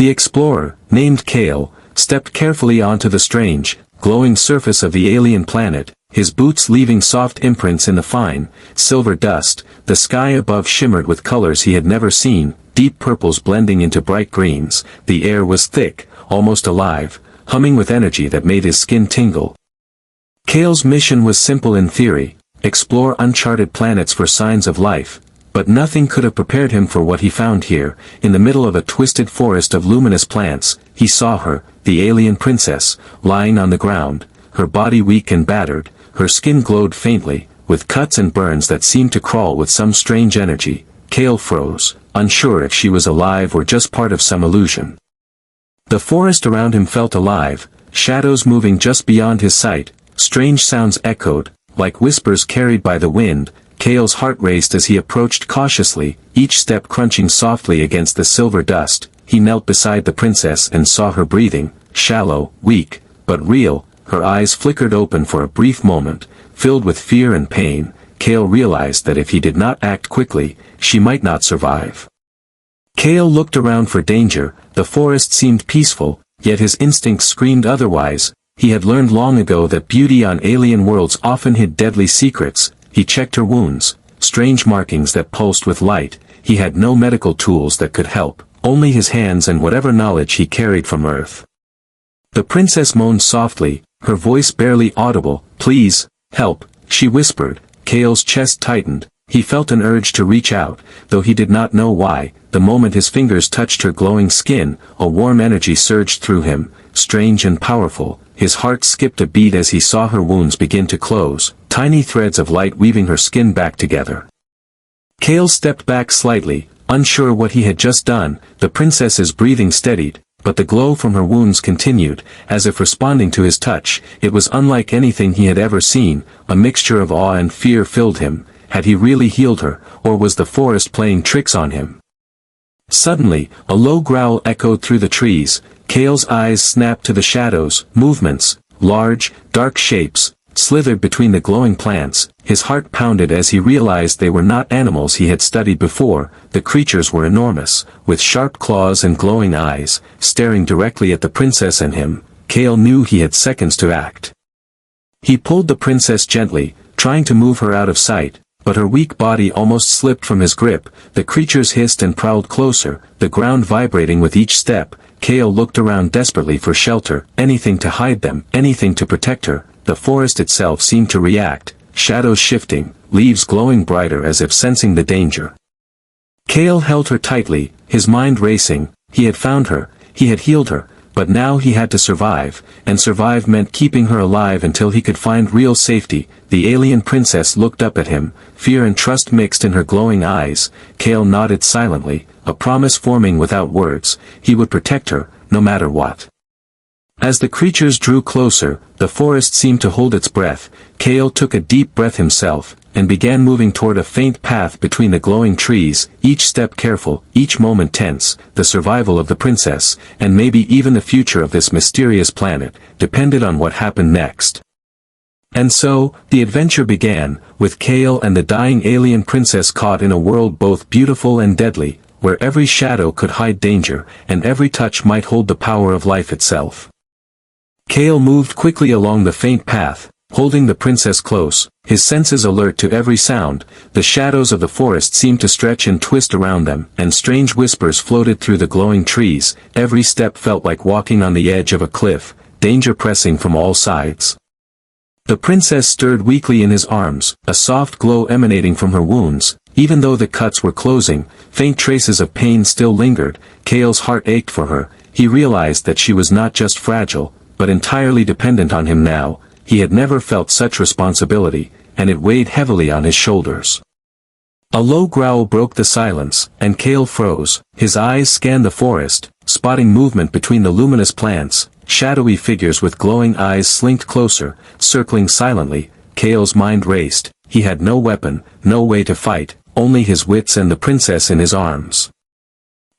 The explorer, named Kale, stepped carefully onto the strange, glowing surface of the alien planet, his boots leaving soft imprints in the fine, silver dust. The sky above shimmered with colors he had never seen, deep purples blending into bright greens. The air was thick, almost alive, humming with energy that made his skin tingle. Kale's mission was simple in theory: explore uncharted planets for signs of life, but nothing could have prepared him for what he found here. In the middle of a twisted forest of luminous plants, he saw her, the alien princess, lying on the ground, her body weak and battered. Her skin glowed faintly, with cuts and burns that seemed to crawl with some strange energy. Kale froze, unsure if she was alive or just part of some illusion. The forest around him felt alive, shadows moving just beyond his sight. Strange sounds echoed, like whispers carried by the wind. Kale's heart raced as he approached cautiously, each step crunching softly against the silver dust. He knelt beside the princess and saw her breathing, shallow, weak, but real. Her eyes flickered open for a brief moment, filled with fear and pain. Kale realized that if he did not act quickly, she might not survive. Kale looked around for danger. The forest seemed peaceful, yet his instincts screamed otherwise. He had learned long ago that beauty on alien worlds often hid deadly secrets. He checked her wounds, strange markings that pulsed with light. He had no medical tools that could help, only his hands and whatever knowledge he carried from Earth. The princess moaned softly, her voice barely audible. "Please, help," she whispered. Kale's chest tightened. He felt an urge to reach out, though he did not know why. The moment his fingers touched her glowing skin, a warm energy surged through him, strange and powerful. His heart skipped a beat as he saw her wounds begin to close, tiny threads of light weaving her skin back together. Kale stepped back slightly, unsure what he had just done. The princess's breathing steadied, but the glow from her wounds continued, as if responding to his touch. It was unlike anything he had ever seen. A mixture of awe and fear filled him. Had he really healed her, or was the forest playing tricks on him? Suddenly, a low growl echoed through the trees. Kale's eyes snapped to the shadows. Movements, large, dark shapes, slithered between the glowing plants. His heart pounded as he realized they were not animals he had studied before. The creatures were enormous, with sharp claws and glowing eyes, staring directly at the princess and him. Kale knew he had seconds to act. He pulled the princess gently, trying to move her out of sight, but her weak body almost slipped from his grip. The creatures hissed and prowled closer, the ground vibrating with each step. Kale looked around desperately for shelter, anything to hide them, anything to protect her. The forest itself seemed to react, shadows shifting, leaves glowing brighter as if sensing the danger. Kale held her tightly, his mind racing. He had found her, he had healed her, but now he had to survive, and survive meant keeping her alive until he could find real safety. The alien princess looked up at him, fear and trust mixed in her glowing eyes. Kale nodded silently, a promise forming without words. He would protect her, no matter what. As the creatures drew closer, the forest seemed to hold its breath. Kale took a deep breath himself, and began moving toward a faint path between the glowing trees, each step careful, each moment tense. The survival of the princess, and maybe even the future of this mysterious planet, depended on what happened next. And so, the adventure began, with Kale and the dying alien princess caught in a world both beautiful and deadly, where every shadow could hide danger, and every touch might hold the power of life itself. Kale moved quickly along the faint path, holding the princess close, his senses alert to every sound. The shadows of the forest seemed to stretch and twist around them, and strange whispers floated through the glowing trees. Every step felt like walking on the edge of a cliff, danger pressing from all sides. The princess stirred weakly in his arms, a soft glow emanating from her wounds. Even though the cuts were closing, faint traces of pain still lingered. Kale's heart ached for her. He realized that she was not just fragile, but entirely dependent on him now. He had never felt such responsibility, and it weighed heavily on his shoulders. A low growl broke the silence, and Kale froze. His eyes scanned the forest, spotting movement between the luminous plants. Shadowy figures with glowing eyes slinked closer, circling silently. Kale's mind raced. He had no weapon, no way to fight, only his wits and the princess in his arms.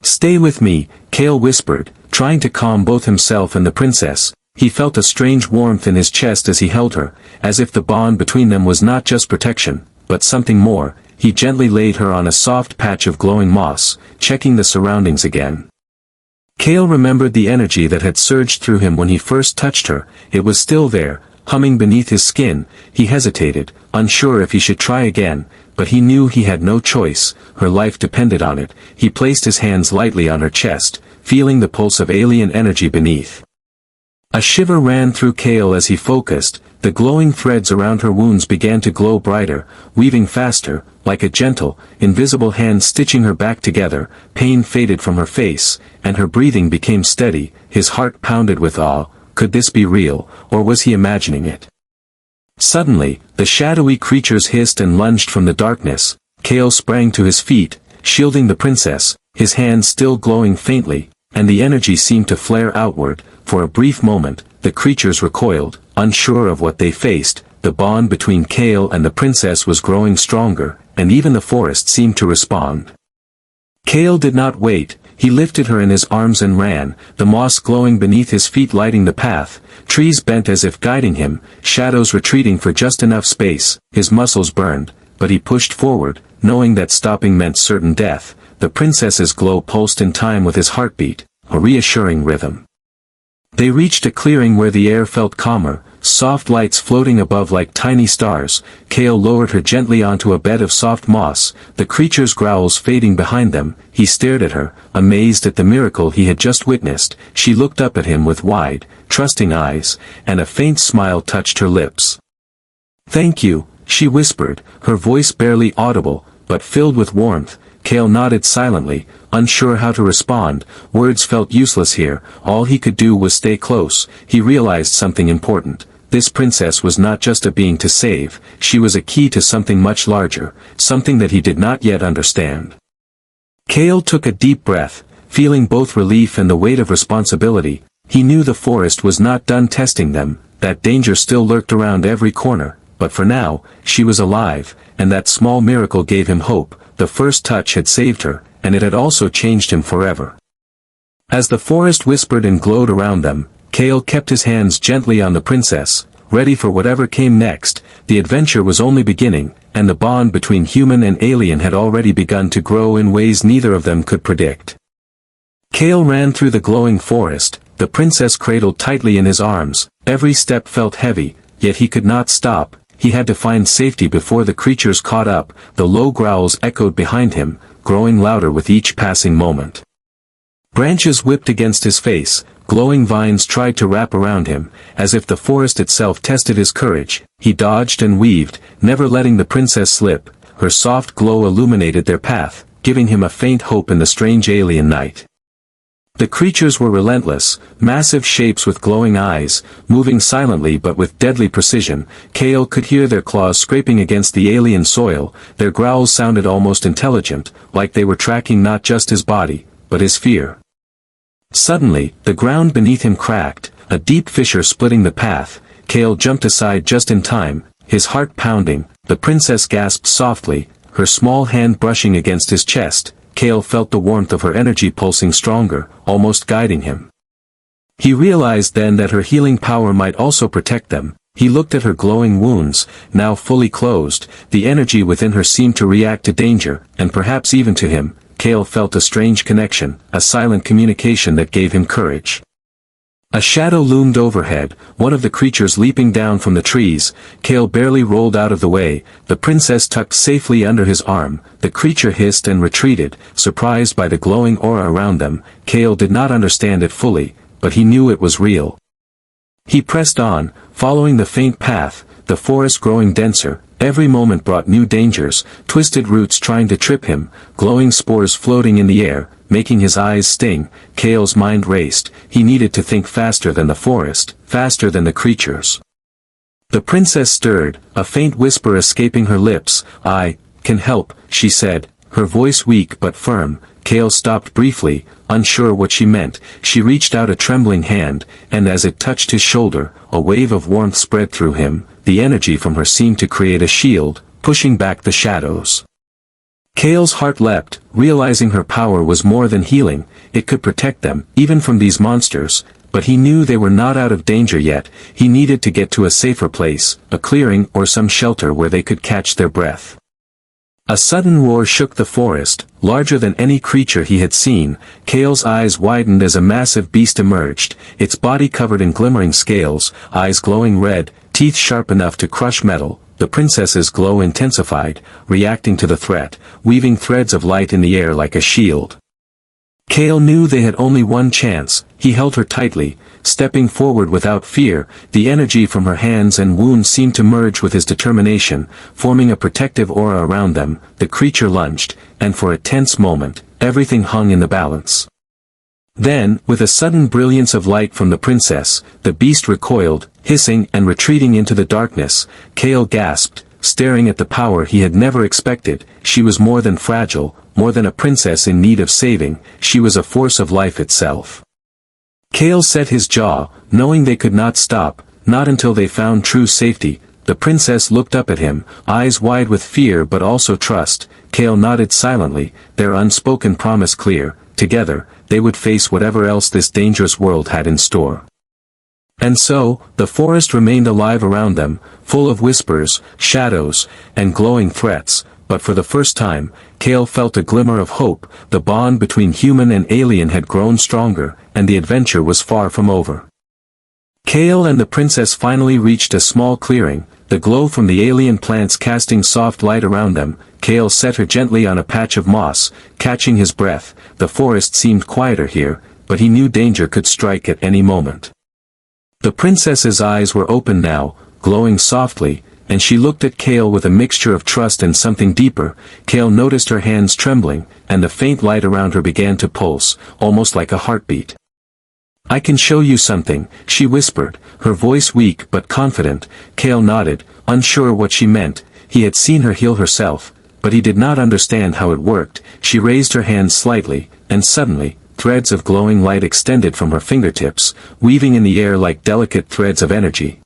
"Stay with me," Kale whispered, trying to calm both himself and the princess. He felt a strange warmth in his chest as he held her, as if the bond between them was not just protection, but something more. He gently laid her on a soft patch of glowing moss, checking the surroundings again. Kale remembered the energy that had surged through him when he first touched her. It was still there, humming beneath his skin. He hesitated, unsure if he should try again, but he knew he had no choice. Her life depended on it. He placed his hands lightly on her chest, feeling the pulse of alien energy beneath. A shiver ran through Kale as he focused. The glowing threads around her wounds began to glow brighter, weaving faster, like a gentle, invisible hand stitching her back together. Pain faded from her face, and her breathing became steady. His heart pounded with awe. Could this be real, or was he imagining it? Suddenly, the shadowy creatures hissed and lunged from the darkness. Kale sprang to his feet, shielding the princess, his hands still glowing faintly, and the energy seemed to flare outward. For a brief moment, the creatures recoiled, unsure of what they faced. The bond between Kale and the princess was growing stronger, and even the forest seemed to respond. Kale did not wait. He lifted her in his arms and ran, the moss glowing beneath his feet lighting the path, trees bent as if guiding him, shadows retreating for just enough space. His muscles burned, but he pushed forward, knowing that stopping meant certain death. The princess's glow pulsed in time with his heartbeat, a reassuring rhythm. They reached a clearing where the air felt calmer, soft lights floating above like tiny stars. Kale lowered her gently onto a bed of soft moss, the creature's growls fading behind them. He stared at her, amazed at the miracle he had just witnessed. She looked up at him with wide, trusting eyes, and a faint smile touched her lips. "Thank you," she whispered, her voice barely audible, but filled with warmth. Kale nodded silently, unsure how to respond. Words felt useless here. All he could do was stay close. He realized something important. This princess was not just a being to save, she was a key to something much larger, something that he did not yet understand. Kale took a deep breath, feeling both relief and the weight of responsibility. He knew the forest was not done testing them, that danger still lurked around every corner, but for now, she was alive, and that small miracle gave him hope. The first touch had saved her, and it had also changed him forever. As the forest whispered and glowed around them, Kale kept his hands gently on the princess, ready for whatever came next. The adventure was only beginning, and the bond between human and alien had already begun to grow in ways neither of them could predict. Kale ran through the glowing forest, the princess cradled tightly in his arms. Every step felt heavy, yet he could not stop. He had to find safety before the creatures caught up. The low growls echoed behind him, growing louder with each passing moment. Branches whipped against his face, glowing vines tried to wrap around him, as if the forest itself tested his courage. He dodged and weaved, never letting the princess slip. Her soft glow illuminated their path, giving him a faint hope in the strange alien night. The creatures were relentless, massive shapes with glowing eyes, moving silently but with deadly precision. Kale could hear their claws scraping against the alien soil. Their growls sounded almost intelligent, like they were tracking not just his body, but his fear. Suddenly, the ground beneath him cracked, a deep fissure splitting the path. Kale jumped aside just in time, his heart pounding. The princess gasped softly, her small hand brushing against his chest. Kale felt the warmth of her energy pulsing stronger, almost guiding him. He realized then that her healing power might also protect them. He looked at her glowing wounds, now fully closed. The energy within her seemed to react to danger, and perhaps even to him. Kale felt a strange connection, a silent communication that gave him courage. A shadow loomed overhead, one of the creatures leaping down from the trees. Kale barely rolled out of the way, the princess tucked safely under his arm. The creature hissed and retreated, surprised by the glowing aura around them. Kale did not understand it fully, but he knew it was real. He pressed on, following the faint path, the forest growing denser. Every moment brought new dangers, twisted roots trying to trip him, glowing spores floating in the air, making his eyes sting. Kale's mind raced. He needed to think faster than the forest, faster than the creatures. The princess stirred, a faint whisper escaping her lips. "I can help," she said, her voice weak but firm. Kale stopped briefly, unsure what she meant. She reached out a trembling hand, and as it touched his shoulder, a wave of warmth spread through him. The energy from her seemed to create a shield, pushing back the shadows. Kale's heart leapt, realizing her power was more than healing. It could protect them, even from these monsters. But he knew they were not out of danger yet. He needed to get to a safer place, a clearing or some shelter where they could catch their breath. A sudden roar shook the forest, larger than any creature he had seen. Kale's eyes widened as a massive beast emerged, its body covered in glimmering scales, eyes glowing red, teeth sharp enough to crush metal. The princess's glow intensified, reacting to the threat, weaving threads of light in the air like a shield. Kale knew they had only one chance. He held her tightly, stepping forward without fear. The energy from her hands and wounds seemed to merge with his determination, forming a protective aura around them. The creature lunged, and for a tense moment, everything hung in the balance. Then, with a sudden brilliance of light from the princess, the beast recoiled, hissing and retreating into the darkness. Kale gasped, staring at the power he had never expected. She was more than fragile, more than a princess in need of saving, she was a force of life itself. Kale set his jaw, knowing they could not stop, not until they found true safety. The princess looked up at him, eyes wide with fear but also trust. Kale nodded silently, their unspoken promise clear. Together, they would face whatever else this dangerous world had in store. And so, the forest remained alive around them, full of whispers, shadows, and glowing threats. But for the first time, Kale felt a glimmer of hope. The bond between human and alien had grown stronger, and the adventure was far from over. Kale and the princess finally reached a small clearing, the glow from the alien plants casting soft light around them. Kale set her gently on a patch of moss, catching his breath. The forest seemed quieter here, but he knew danger could strike at any moment. The princess's eyes were open now, glowing softly, and she looked at Kale with a mixture of trust and something deeper. Kale noticed her hands trembling, and the faint light around her began to pulse, almost like a heartbeat. "I can show you something," she whispered, her voice weak but confident. Kale nodded, unsure what she meant. He had seen her heal herself, but he did not understand how it worked. She raised her hands slightly, and suddenly, threads of glowing light extended from her fingertips, weaving in the air like delicate threads of energy.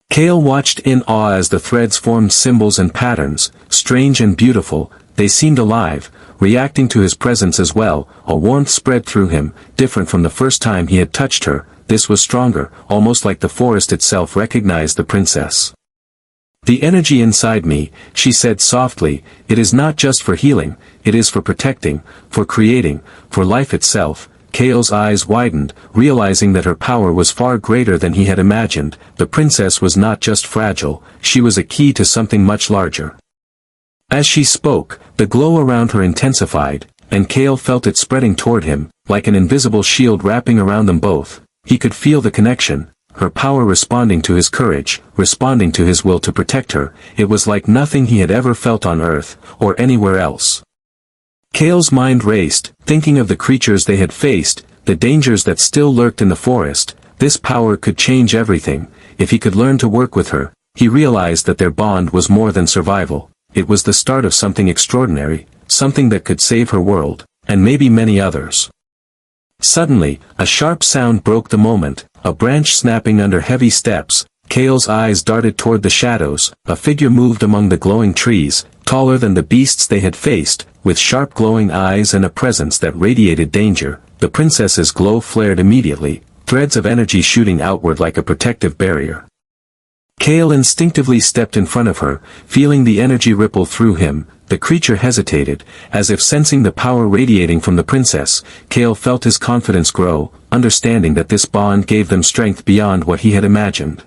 Kale watched in awe as the threads formed symbols and patterns, strange and beautiful. They seemed alive, reacting to his presence as well. A warmth spread through him, different from the first time he had touched her. This was stronger, almost like the forest itself recognized the princess. "The energy inside me," she said softly, "it is not just for healing, it is for protecting, for creating, for life itself." Kale's eyes widened, realizing that her power was far greater than he had imagined. The princess was not just fragile, she was a key to something much larger. As she spoke, the glow around her intensified, and Kale felt it spreading toward him, like an invisible shield wrapping around them both. He could feel the connection, her power responding to his courage, responding to his will to protect her. It was like nothing he had ever felt on Earth, or anywhere else. Kale's mind raced, thinking of the creatures they had faced, the dangers that still lurked in the forest. This power could change everything. If he could learn to work with her, he realized that their bond was more than survival. It was the start of something extraordinary, something that could save her world, and maybe many others. Suddenly, a sharp sound broke the moment, a branch snapping under heavy steps. Kale's eyes darted toward the shadows. A figure moved among the glowing trees, taller than the beasts they had faced, with sharp glowing eyes and a presence that radiated danger. The princess's glow flared immediately, threads of energy shooting outward like a protective barrier. Kale instinctively stepped in front of her, feeling the energy ripple through him. The creature hesitated, as if sensing the power radiating from the princess. Kale felt his confidence grow, understanding that this bond gave them strength beyond what he had imagined.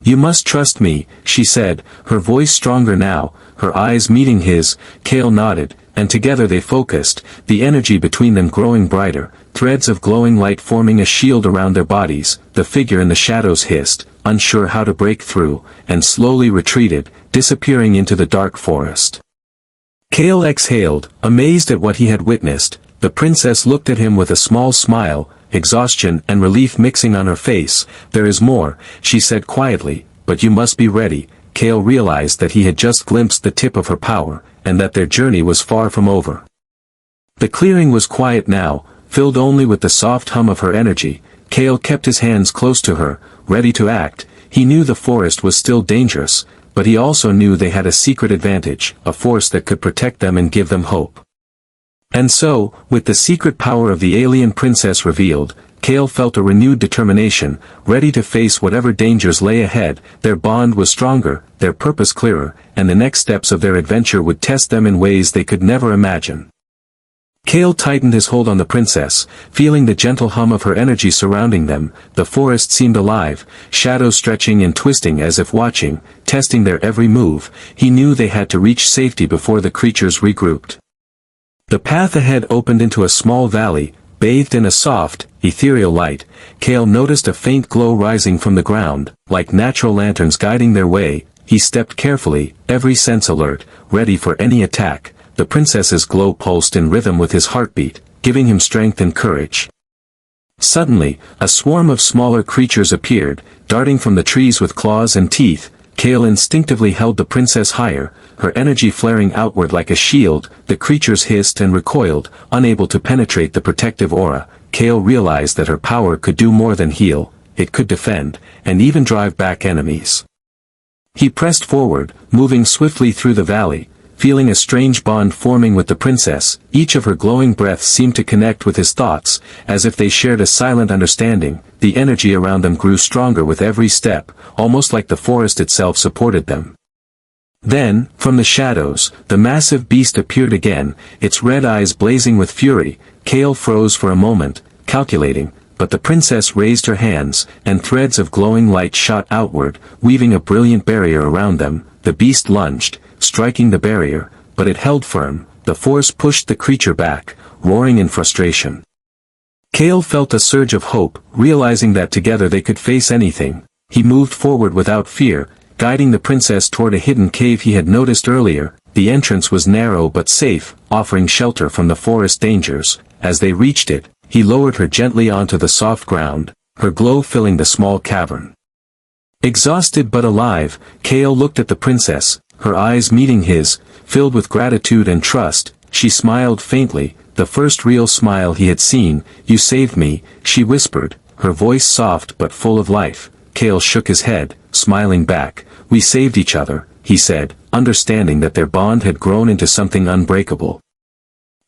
"You must trust me," she said, her voice stronger now, her eyes meeting his. Kale nodded, and together they focused, the energy between them growing brighter, threads of glowing light forming a shield around their bodies. The figure in the shadows hissed, unsure how to break through, and slowly retreated, disappearing into the dark forest. Kale exhaled, amazed at what he had witnessed. The princess looked at him with a small smile, exhaustion and relief mixing on her face. "There is more," she said quietly, "but you must be ready." Kale realized that he had just glimpsed the tip of her power, and that their journey was far from over. The clearing was quiet now, filled only with the soft hum of her energy. Kale kept his hands close to her, ready to act. He knew the forest was still dangerous, but he also knew they had a secret advantage, a force that could protect them and give them hope. And so, with the secret power of the alien princess revealed, Kale felt a renewed determination, ready to face whatever dangers lay ahead. Their bond was stronger, their purpose clearer, and the next steps of their adventure would test them in ways they could never imagine. Kale tightened his hold on the princess, feeling the gentle hum of her energy surrounding them. The forest seemed alive, shadows stretching and twisting as if watching, testing their every move. He knew they had to reach safety before the creatures regrouped. The path ahead opened into a small valley, bathed in a soft, ethereal light. Kale noticed a faint glow rising from the ground, like natural lanterns guiding their way. He stepped carefully, every sense alert, ready for any attack. The princess's glow pulsed in rhythm with his heartbeat, giving him strength and courage. Suddenly, a swarm of smaller creatures appeared, darting from the trees with claws and teeth. Kale instinctively held the princess higher, her energy flaring outward like a shield. The creatures hissed and recoiled, unable to penetrate the protective aura. Kale realized that her power could do more than heal, it could defend, and even drive back enemies. He pressed forward, moving swiftly through the valley, feeling a strange bond forming with the princess. Each of her glowing breaths seemed to connect with his thoughts, as if they shared a silent understanding. The energy around them grew stronger with every step, almost like the forest itself supported them. Then, from the shadows, the massive beast appeared again, its red eyes blazing with fury. Kale froze for a moment, calculating, but the princess raised her hands, and threads of glowing light shot outward, weaving a brilliant barrier around them. The beast lunged, striking the barrier, but it held firm. The force pushed the creature back, roaring in frustration. Kale felt a surge of hope, realizing that together they could face anything. He moved forward without fear, guiding the princess toward a hidden cave he had noticed earlier. The entrance was narrow but safe, offering shelter from the forest dangers. As they reached it, he lowered her gently onto the soft ground, her glow filling the small cavern. Exhausted but alive, Kale looked at the princess, her eyes meeting his, filled with gratitude and trust. She smiled faintly, the first real smile he had seen. "You saved me," she whispered, her voice soft but full of life. Kale shook his head, smiling back. "We saved each other," he said, understanding that their bond had grown into something unbreakable.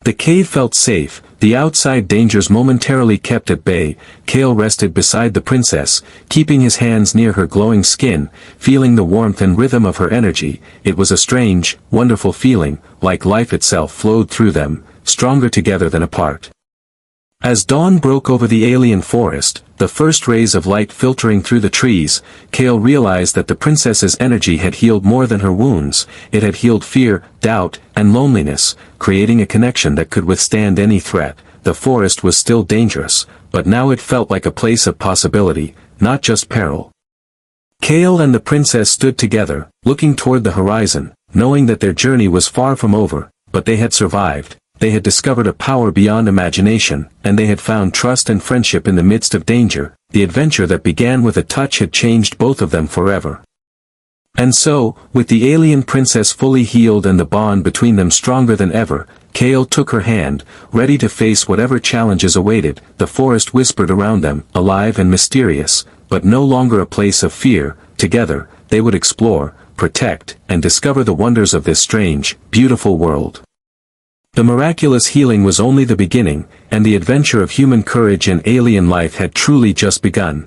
The cave felt safe, the outside dangers momentarily kept at bay. Kale rested beside the princess, keeping his hands near her glowing skin, feeling the warmth and rhythm of her energy. It was a strange, wonderful feeling, like life itself flowed through them, stronger together than apart. As dawn broke over the alien forest, the first rays of light filtering through the trees, Kale realized that the princess's energy had healed more than her wounds. It had healed fear, doubt, and loneliness, creating a connection that could withstand any threat. The forest was still dangerous, but now it felt like a place of possibility, not just peril. Kale and the princess stood together, looking toward the horizon, knowing that their journey was far from over, but they had survived. They had discovered a power beyond imagination, and they had found trust and friendship in the midst of danger. The adventure that began with a touch had changed both of them forever. And so, with the alien princess fully healed and the bond between them stronger than ever, Kale took her hand, ready to face whatever challenges awaited. The forest whispered around them, alive and mysterious, but no longer a place of fear. Together, they would explore, protect, and discover the wonders of this strange, beautiful world. The miraculous healing was only the beginning, and the adventure of human courage and alien life had truly just begun.